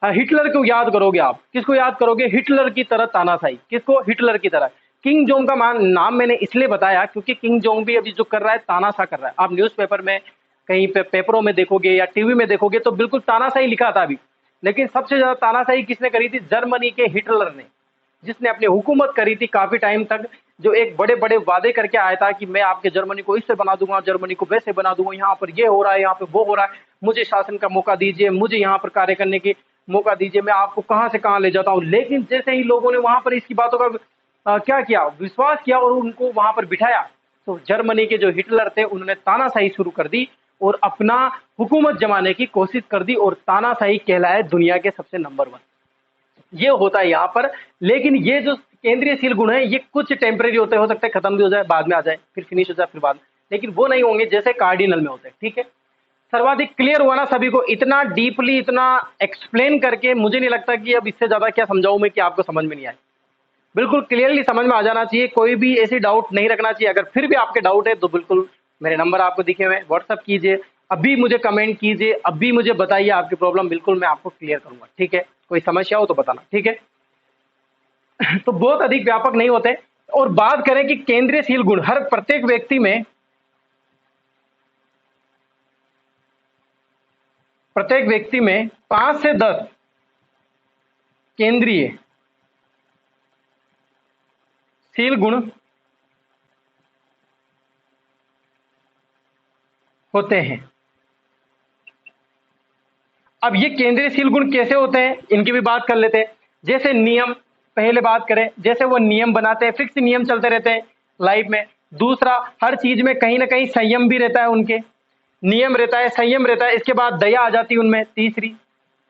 हिटलर को याद करोगे। आप किसको याद करोगे? हिटलर की तरह तानाशाही। किसको? हिटलर की तरह। किंग जोंग का नाम मैंने इसलिए बताया क्योंकि किंग जोंग भी अभी जो कर रहा है तानाशाह कर रहा है। आप न्यूज़पेपर में कहीं पे पेपरों में देखोगे या टीवी में देखोगे तो बिल्कुल तानाशाही लिखा था अभी। लेकिन सबसे ज्यादा तानाशाही किसने करी थी? जर्मनी के हिटलर ने, जिसने अपनी हुकूमत करी थी काफी टाइम तक, जो एक बड़े बड़े वादे करके आया था कि मैं आपके जर्मनी को इससे बना दूंगा, जर्मनी को वैसे बना दूंगा, यहाँ पर ये हो रहा है, यहाँ पे वो हो रहा है, मुझे शासन का मौका दीजिए, मुझे यहाँ पर कार्य करने की मौका दीजिए, मैं आपको कहाँ से कहाँ ले जाता हूँ। लेकिन जैसे ही लोगों ने वहां पर इसकी बातों का क्या किया, विश्वास किया और उनको वहां पर बिठाया, तो जर्मनी के जो हिटलर थे उन्होंने तानाशाही शुरू कर दी और अपना हुकूमत जमाने की कोशिश कर दी, और तानाशाही कहलाए दुनिया के सबसे नंबर 1। ये होता है यहाँ पर। लेकिन ये जो केंद्रीय शील गुण है ये कुछ टेम्परेरी होते हैं, हो सकता है खत्म भी हो जाए, बाद में आ जाए, फिर फिनिश हो जाए, फिर बाद में, लेकिन वो नहीं होंगे जैसे कार्डिनल में होते हैं। ठीक है, सर्वाधिक क्लियर हुआ ना सभी को? इतना डीपली, इतना एक्सप्लेन करके मुझे नहीं लगता कि अब इससे ज्यादा क्या समझाऊं मैं कि आपको समझ में नहीं आए। बिल्कुल क्लियरली समझ में आ जाना चाहिए, कोई भी ऐसी डाउट नहीं रखना चाहिए। अगर फिर भी आपके डाउट है तो बिल्कुल मेरे नंबर आपको दिखे हुए, व्हाट्सअप कीजिए, अभी मुझे कमेंट कीजिए, अभी मुझे बताइए आपकी प्रॉब्लम, बिल्कुल मैं आपको क्लियर करूंगा। ठीक है, कोई समस्या हो तो बताना। ठीक है, तो बहुत अधिक व्यापक नहीं होते। और बात करें कि केंद्रीय शील गुण हर प्रत्येक व्यक्ति में 5 से 10 केंद्रीय शील गुण होते हैं। अब ये केंद्रीय शील गुण कैसे होते हैं इनकी भी बात कर लेते हैं। जैसे नियम, पहले बात करें, जैसे वो नियम बनाते हैं, फिक्स नियम चलते रहते हैं लाइफ में। दूसरा, हर चीज में कहीं ना कहीं संयम भी रहता है, उनके नियम रहता है, संयम रहता है। इसके बाद दया आ जाती है उनमें, तीसरी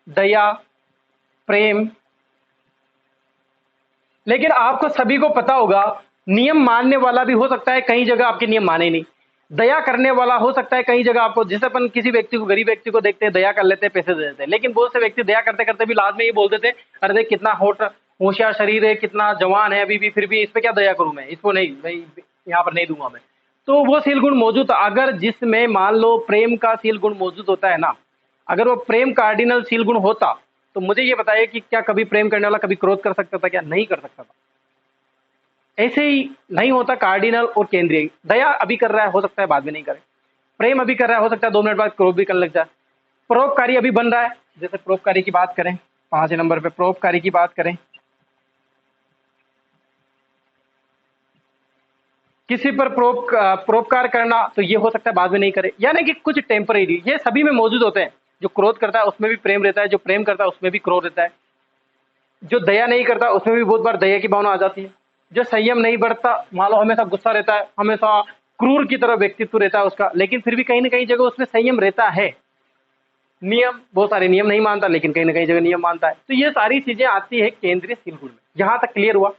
दया, प्रेम। लेकिन आपको सभी को पता होगा, नियम मानने वाला भी हो सकता है कई जगह आपके नियम माने नहीं, दया करने वाला हो सकता है कई जगह आपको, जैसे अपन किसी व्यक्ति को, गरीब व्यक्ति को देखते हैं, दया कर लेते हैं, पैसे दे देते हैं, लेकिन बहुत से व्यक्ति दया करते करते भी लास्ट में ये बोल देते हैं, अरे देख कितना होशियार शरीर है, कितना जवान है अभी भी, फिर भी इस पे क्या दया करूं मैं, इसको नहीं, भाई यहाँ पर नहीं दूंगा मैं। तो वो सील गुण मौजूद, अगर जिसमें मान लो प्रेम का सील गुण मौजूद होता है ना, अगर वो प्रेम कार्डिनल सील गुण होता, तो मुझे ये बताइए कि क्या कभी प्रेम करने वाला कभी क्रोध कर सकता था? क्या नहीं कर सकता था? ऐसे ही नहीं होता कार्डिनल और केंद्रीय। दया अभी कर रहा है, हो सकता है बाद में नहीं करे। प्रेम अभी कर रहा है, हो सकता है 2 मिनट बाद क्रोध भी करने लग जाए। परोपकारी अभी बन रहा है, जैसे परोपकारी की बात करें, 5 नंबर पे परोपकारी की बात करें, किसी पर परोपकार करना, तो ये हो सकता है बाद में नहीं करे, यानी कि कुछ टेम्परेरी, ये सभी में मौजूद होते हैं। जो क्रोध करता है उसमें भी प्रेम रहता है, जो प्रेम करता है उसमें भी क्रोध रहता है, जो दया नहीं करता उसमें भी बहुत बार दया की भावना आ जाती है, जो संयम नहीं बढ़ता, मान लो हमेशा गुस्सा रहता है, हमेशा क्रूर की तरह व्यक्तित्व रहता है उसका, लेकिन फिर भी कहीं ना कहीं जगह उसमें संयम रहता है। नियम, बहुत सारे नियम नहीं मानता, लेकिन कहीं ना कहीं जगह नियम मानता है। तो ये सारी चीजें आती है केंद्रीय शील गुण में। यहां तक क्लियर हुआ?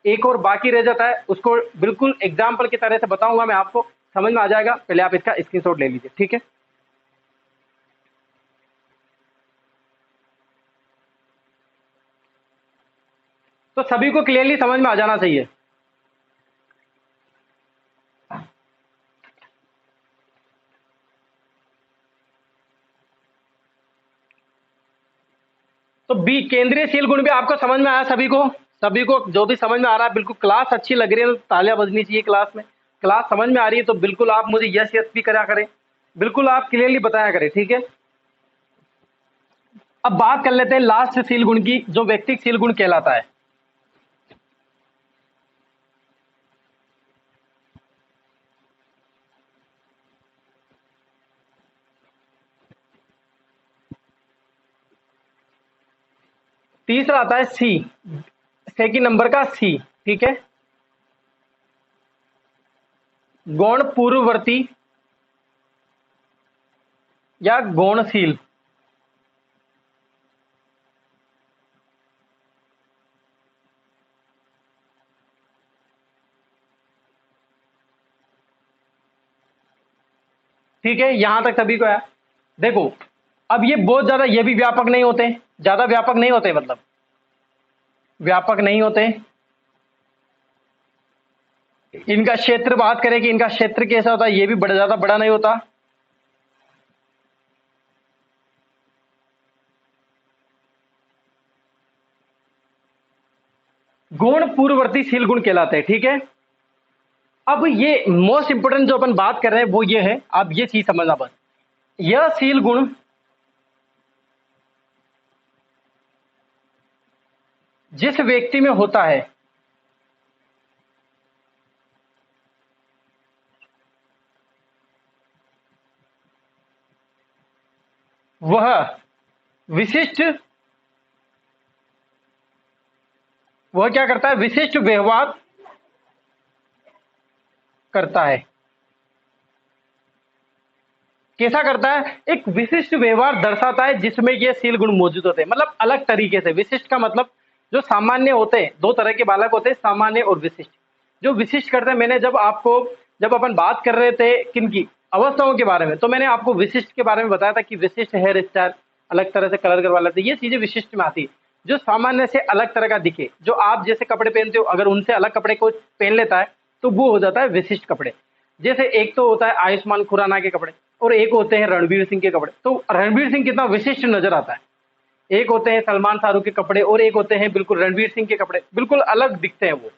एक और बाकी रह जाता है, उसको बिल्कुल एग्जाम्पल की तरह से बताऊंगा मैं आपको, समझ में आ जाएगा। पहले आप इसका स्क्रीनशॉट ले लीजिए, ठीक है। तो सभी को क्लियरली समझ में आ जाना चाहिए। तो बी केंद्रीय शील गुण भी आपको समझ में आया? सभी को जो भी समझ में आ रहा है, बिल्कुल क्लास अच्छी लग रही है तो तालियां बजनी चाहिए क्लास में। क्लास समझ में आ रही है तो बिल्कुल आप मुझे यस यस भी करा करें, बिल्कुल आप क्लियरली बताया करें, ठीक है। अब बात कर लेते हैं लास्ट सील गुण की, जो व्यक्तिक सील गुण कहलाता है। तीसरा आता है सी, सेकंड नंबर का सी, ठीक है, गौण पूर्ववर्ती या गौणशील। ठीक है, यहां तक सभी को है। देखो, अब ये बहुत ज्यादा, ये भी व्यापक नहीं होते, ज्यादा व्यापक नहीं होते, मतलब व्यापक नहीं होते। इनका क्षेत्र बात करें कि इनका क्षेत्र कैसा होता है, ये भी बड़ा ज्यादा बड़ा नहीं होता। गुण पूर्ववर्ती शील गुण कहलाते हैं, ठीक है। अब ये मोस्ट इंपोर्टेंट जो अपन बात कर रहे हैं वो ये है, आप ये चीज समझना बस, यह शील गुण जिस व्यक्ति में होता है वह विशिष्ट वह क्या करता है, विशिष्ट व्यवहार करता है। कैसा करता है, एक विशिष्ट व्यवहार दर्शाता है जिसमें ये शील गुण मौजूद होते हैं। मतलब अलग तरीके से। विशिष्ट का मतलब जो सामान्य होते हैं, दो तरह के बालक होते हैं, सामान्य और विशिष्ट। जो विशिष्ट करते हैं, मैंने जब अपन बात कर रहे थे किनकी अवस्थाओं के बारे में, तो मैंने आपको विशिष्ट के बारे में बताया था कि विशिष्ट हेयर स्टाइल, अलग तरह से कलर करवा लेते, ये चीजें विशिष्ट में आती है। जो सामान्य से अलग तरह का दिखे, जो आप जैसे कपड़े पहनते हो अगर उनसे अलग कपड़े को पहन लेता है तो वो हो जाता है विशिष्ट कपड़े। जैसे एक तो होता है आयुष्मान खुराना के कपड़े और एक होते हैं रणवीर सिंह के कपड़े। तो रणवीर सिंह कितना विशिष्ट नजर आता है। एक होते हैं सलमान शाहरुख के कपड़े और एक होते हैं बिल्कुल रणवीर सिंह के कपड़े, बिल्कुल अलग दिखते हैं वो।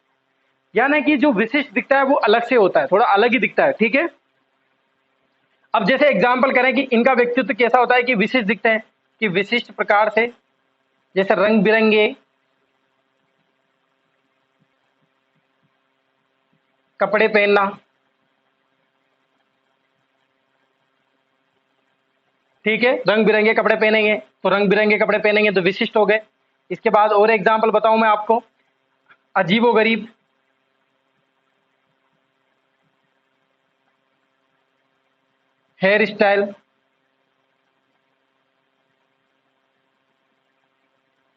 यानी कि जो विशिष्ट दिखता है वो अलग से होता है, थोड़ा अलग ही दिखता है। ठीक है, अब जैसे एग्जाम्पल करें कि इनका व्यक्तित्व कैसा होता है कि विशिष्ट दिखते हैं, कि विशिष्ट प्रकार से जैसे रंग बिरंगे कपड़े पहनना। ठीक है, रंग बिरंगे कपड़े पहनेंगे तो रंग बिरंगे कपड़े पहनेंगे तो विशिष्ट हो गए। इसके बाद और एग्जाम्पल बताऊं मैं आपको, अजीबो गरीब, हेयर स्टाइल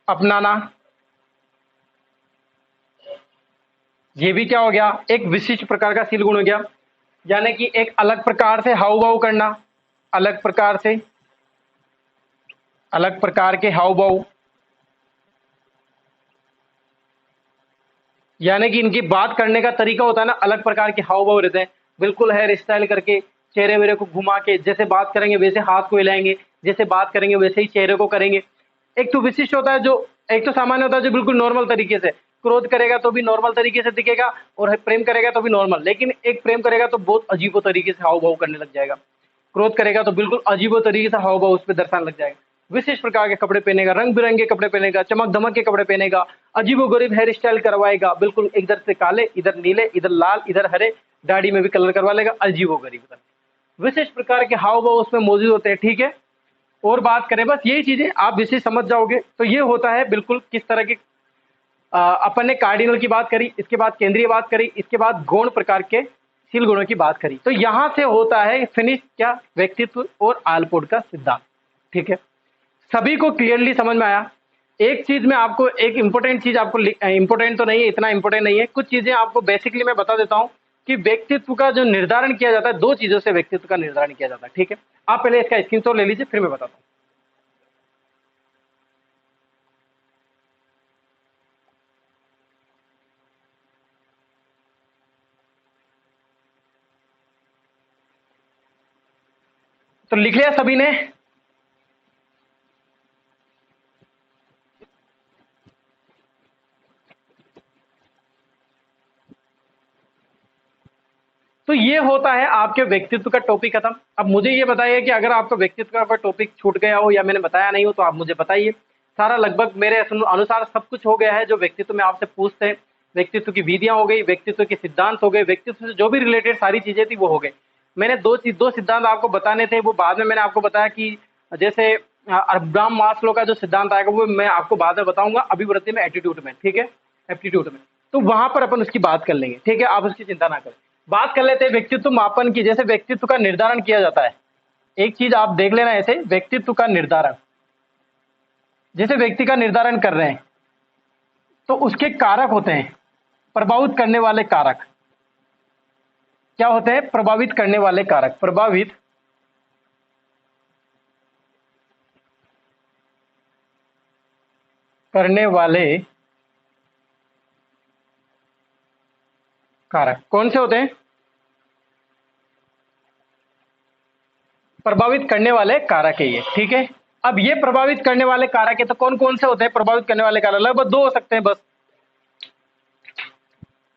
अपनाना, ये भी क्या हो गया, एक विशिष्ट प्रकार का शील गुण हो गया। यानी कि एक अलग प्रकार से हाव भाव करना, अलग प्रकार से अलग प्रकार के हाव भाव, यानी कि इनकी बात करने का तरीका होता है ना, अलग प्रकार के हाव भाव रहते हैं। बिल्कुल हेयर स्टाइल करके चेहरे वेरे को घुमा के, जैसे बात करेंगे वैसे हाथ को हिलाएंगे, जैसे बात करेंगे वैसे ही चेहरे को करेंगे। एक तो विशिष्ट होता है जो, एक तो सामान्य होता है जो बिल्कुल नॉर्मल तरीके से, क्रोध करेगा तो भी नॉर्मल तरीके से दिखेगा और प्रेम करेगा तो भी नॉर्मल। लेकिन एक प्रेम करेगा तो बहुत अजीबो तरीके से हाव भाव करने लग जाएगा, क्रोध करेगा तो बिल्कुल अजीबो तरीके से हाव भाव उस पर दर्शाने लग जाएगा। विशिष्ट प्रकार के कपड़े पहनेगा, रंग बिरंगे कपड़े पहनेगा, चमक धमक के कपड़े पहनेगा, अजीबो गरीब हेयर स्टाइल करवाएगा, बिल्कुल इधर से काले, इधर नीले, इधर लाल, इधर हरे, दाढ़ी में भी कलर करवा लेगा, अजीबो गरीब। विशिष्ट प्रकार के हाव भाव उसमें मौजूद होते हैं। ठीक है, और बात करें, बस यही चीजें आप विशिष्ट समझ जाओगे तो ये होता है बिल्कुल किस तरह के। अपन ने कार्डिनल की बात करी, इसके बाद केंद्रीय बात करी, इसके बाद गौण प्रकार के शील गुणों की बात करी। तो यहां से होता है फिनिश क्या, व्यक्तित्व और आलपोर्ट का सिद्धांत। ठीक है, सभी को क्लियरली समझ में आया। एक चीज में आपको, एक इंपॉर्टेंट चीज आपको, इंपॉर्टेंट तो नहीं है, इतना इंपॉर्टेंट नहीं है, कुछ चीजें आपको बेसिकली मैं बता देता हूं कि व्यक्तित्व का जो निर्धारण किया जाता है, दो चीजों से व्यक्तित्व का निर्धारण किया जाता है। ठीक है, आप पहले इसका स्क्रीनशॉट ले लीजिए, फिर मैं बताता हूं। तो लिख लिया सभी ने? तो ये होता है आपके व्यक्तित्व का टॉपिक खत्म। अब मुझे ये बताइए कि अगर आपका व्यक्तित्व का कोई टॉपिक छूट गया हो या मैंने बताया नहीं हो तो आप मुझे बताइए। सारा लगभग मेरे अनुसार सब कुछ हो गया है जो व्यक्तित्व में आपसे पूछते हैं। व्यक्तित्व की विधियां हो गई, व्यक्तित्व के सिद्धांत हो गए, व्यक्तित्व से जो भी रिलेटेड सारी चीजें थी वो हो गई। मैंने दो सिद्धांत आपको बताने थे, वो बाद में मैंने आपको बताया कि जैसे अब्राहम मास्लो का जो सिद्धांत आएगा वो मैं आपको बाद में बताऊंगा, अभिवृत्ति में, एटीट्यूड में। ठीक है, एप्टीट्यूड में, तो वहां पर अपन उसकी बात कर लेंगे। ठीक है, आप उसकी चिंता ना करें। बात कर लेते हैं व्यक्तित्व मापन की। जैसे व्यक्तित्व का निर्धारण किया जाता है, एक चीज आप देख लेना ऐसे, व्यक्तित्व का निर्धारण, जैसे व्यक्ति का निर्धारण कर रहे हैं तो उसके कारक होते हैं, प्रभावित करने वाले कारक। क्या होते हैं? प्रभावित करने वाले कारक। प्रभावित करने वाले कारक कौन से होते हैं? प्रभावित करने वाले कारक है ये। ठीक है, अब ये प्रभावित करने वाले कारक है तो कौन कौन से होते हैं प्रभावित करने वाले कारक? लगभग दो हो सकते हैं बस।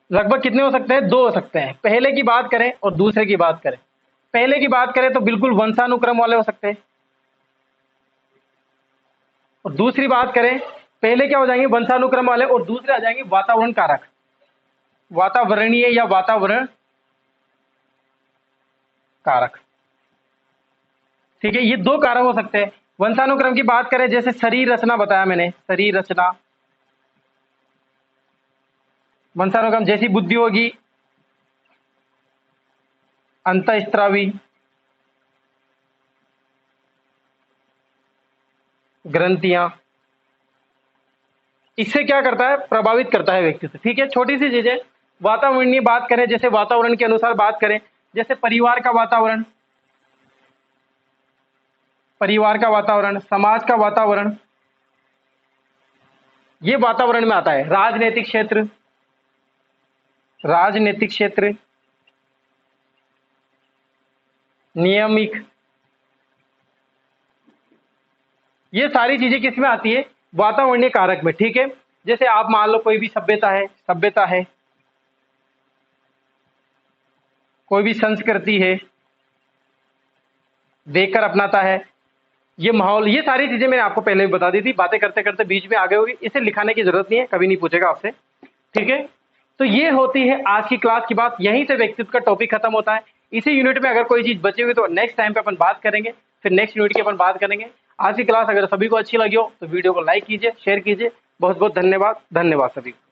लगभग कितने हो सकते हैं? दो हो सकते हैं। पहले की बात करें और दूसरे की बात करें। पहले की बात करें तो बिल्कुल वंशानुक्रम वाले हो सकते हैं, और दूसरी बात करें, पहले क्या हो जाएंगे वंशानुक्रम वाले और दूसरे आ जाएंगे वातावरण कारक, वातावरणीय या वातावरण कारक। ठीक है, ये दो कारक हो सकते हैं। वंशानुक्रम की बात करें, जैसे शरीर रचना बताया मैंने, शरीर रचना, वंशानुक्रम जैसी बुद्धि होगी, अंतःस्त्रावी, ग्रंथियां, इससे क्या करता है, प्रभावित करता है व्यक्ति से। ठीक है, छोटी सी चीजें। वातावरणीय बात करें, जैसे वातावरण के अनुसार बात करें, जैसे परिवार का वातावरण, परिवार का वातावरण, समाज का वातावरण, ये वातावरण में आता है। राजनीतिक क्षेत्र, राजनीतिक क्षेत्र, नियमिक, ये सारी चीजें किस में आती है, वातावरणीय कारक में। ठीक है, जैसे आप मान लो कोई भी सभ्यता है, सभ्यता है, कोई भी संस्कृति है, देखकर अपनाता है, ये माहौल, ये सारी चीजें मैंने आपको पहले भी बता दी थी, बातें करते करते बीच में आ गए होगी, इसे लिखाने की जरूरत नहीं है, कभी नहीं पूछेगा आपसे। ठीक है, तो ये होती है आज की क्लास की बात, यहीं से व्यक्तित्व का टॉपिक खत्म होता है। इसी यूनिट में अगर कोई चीज बची हुई तो नेक्स्ट टाइम पे अपन बात करेंगे, फिर नेक्स्ट यूनिट की अपन बात करेंगे। आज की क्लास अगर सभी को अच्छी लगी हो तो वीडियो को लाइक कीजिए, शेयर कीजिए। बहुत बहुत धन्यवाद, धन्यवाद सभी को।